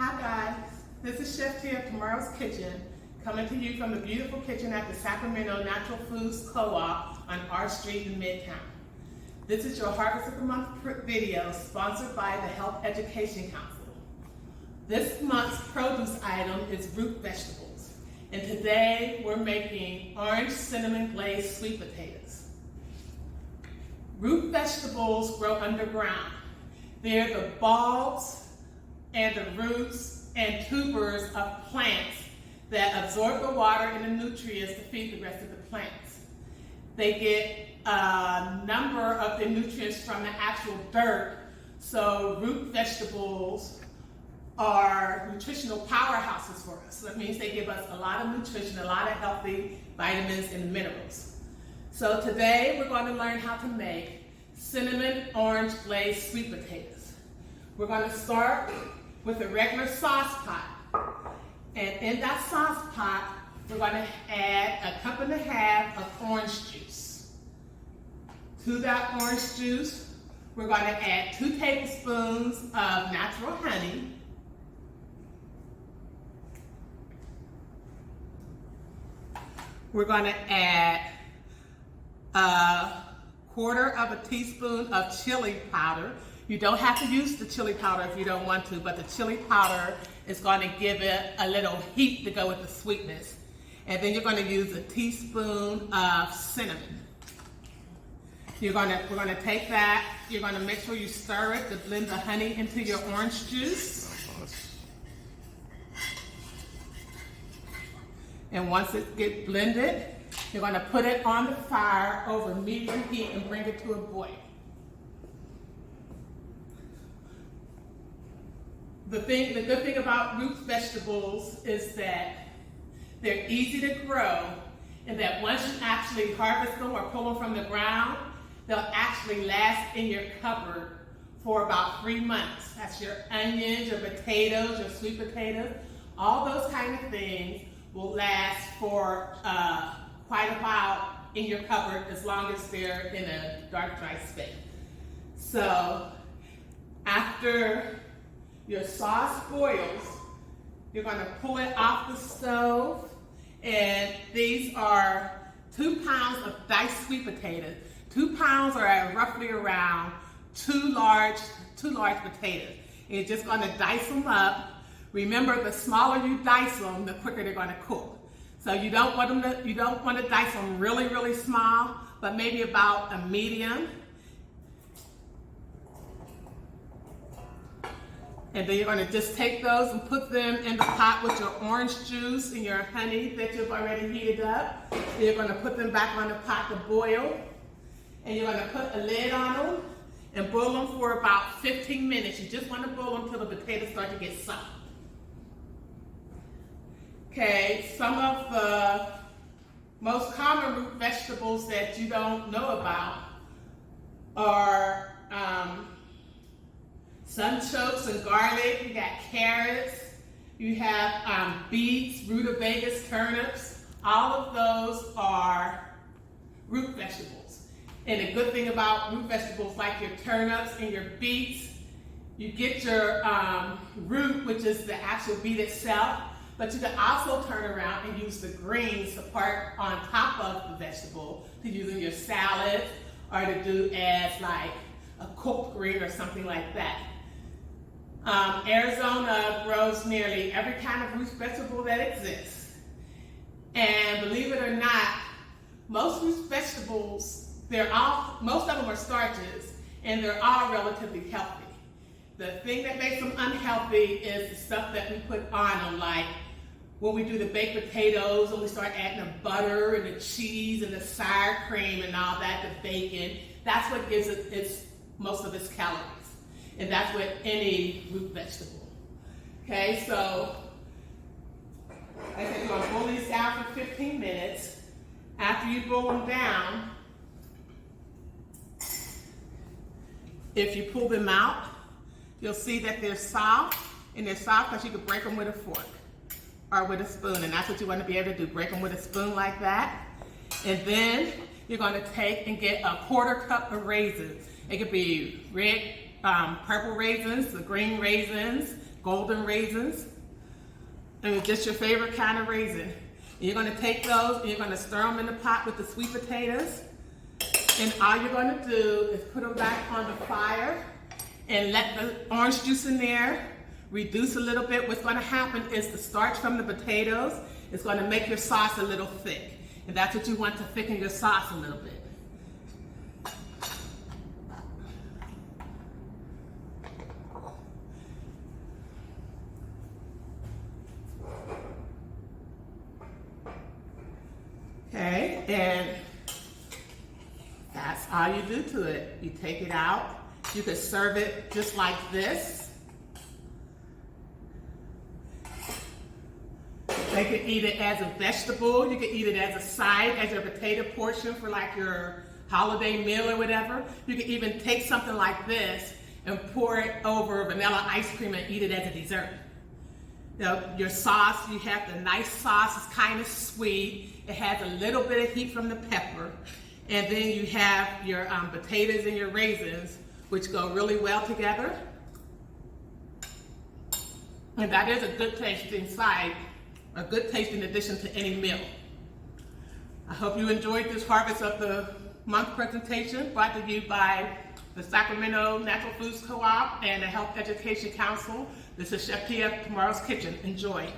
Hi guys, this is Chef T of Tomorrow's Kitchen, coming to you from the beautiful kitchen at the Sacramento Natural Foods Co-op on R Street in Midtown. This is your Harvest of the Month video sponsored by the Health Education Council. This month's produce item is root vegetables, and today we're making orange cinnamon glazed sweet potatoes. Root vegetables grow underground. They're the bulbs and the roots and tubers of plants that absorb the water and the nutrients to feed the rest of the plants. They get a number of the nutrients from the actual dirt, so root vegetables are nutritional powerhouses for us. So that means they give us a lot of nutrition, a lot of healthy vitamins and minerals. So today we're going to learn how to make cinnamon orange glazed sweet potatoes. We're going to start with a regular sauce pot. And in that sauce pot, we're going to add 1.5 cups of orange juice. To that orange juice, we're going to add 2 tablespoons of natural honey. We're going to add 1/4 teaspoon of chili powder. You don't have to use the chili powder if you don't want to, but the chili powder is going to give it a little heat to go with the sweetness. And then you're going to use a teaspoon of cinnamon. We're going to take that, you're going to make sure you stir it to blend the honey into your orange juice. And once it gets blended, you're going to put it on the fire over medium heat and bring it to a boil. The good thing about root vegetables is that they're easy to grow, and that once you actually harvest them or pull them from the ground, they'll actually last in your cupboard for about 3 months. That's your onions, your potatoes, your sweet potatoes. All those kind of things will last for quite a while in your cupboard as long as they're in a dark, dry space. So after your sauce boils, you're going to pull it off the stove, and these are 2 pounds of diced sweet potatoes. 2 pounds are roughly around 2 large potatoes. And you're just going to dice them up. Remember, the smaller you dice them, the quicker they're going to cook. So you don't want to dice them really, really small, but maybe about a medium. And then you're going to just take those and put them in the pot with your orange juice and your honey that you've already heated up. Then you're going to put them back on the pot to boil. And you're going to put a lid on them and boil them for about 15 minutes. You just want to boil them until the potatoes start to get soft. Okay, some of the most common root vegetables that you don't know about are sunchokes and garlic. You got carrots. You have beets, rutabagas, turnips. All of those are root vegetables. And the good thing about root vegetables like your turnips and your beets, you get your root, which is the actual beet itself, but you can also turn around and use the greens, the part on top of the vegetable, to use in your salad or to do as like a cooked green or something like that. Arizona grows nearly every kind of root vegetable that exists. And believe it or not, most root vegetables, most of them are starches, and they're all relatively healthy. The thing that makes them unhealthy is the stuff that we put on them, like when we do the baked potatoes and we start adding the butter and the cheese and the sour cream and all that, the bacon. That's what gives it most of its calories. And that's with any root vegetable. Okay, so like I said, you're going to boil these down for 15 minutes. After you boil them down, if you pull them out, you'll see that they're soft, and they're soft because you can break them with a fork or with a spoon, and that's what you want to be able to do, break them with a spoon like that. And then you're going to take and get 1/4 cup of raisins. It could be red, purple raisins, the green raisins, golden raisins. And just your favorite kind of raisin. And you're gonna take those and you're gonna stir them in the pot with the sweet potatoes. And all you're gonna do is put them back on the fire and let the orange juice in there reduce a little bit. What's gonna happen is the starch from the potatoes is gonna make your sauce a little thick. And that's what you want to thicken your sauce a little bit. Okay, and that's all you do to it. You take it out. You could serve it just like this. You could eat it as a vegetable. You could eat it as a side, as your potato portion for like your holiday meal or whatever. You could even take something like this and pour it over vanilla ice cream and eat it as a dessert. Now, your sauce, you have the nice sauce, it's kind of sweet. It has a little bit of heat from the pepper. And then you have your potatoes and your raisins, which go really well together. And that is a good tasting side, a good tasting addition to any meal. I hope you enjoyed this Harvest of the Month presentation brought to you by the Sacramento Natural Foods Co-op and the Health Education Council. This is Chef Pia, Tomorrow's Kitchen. Enjoy.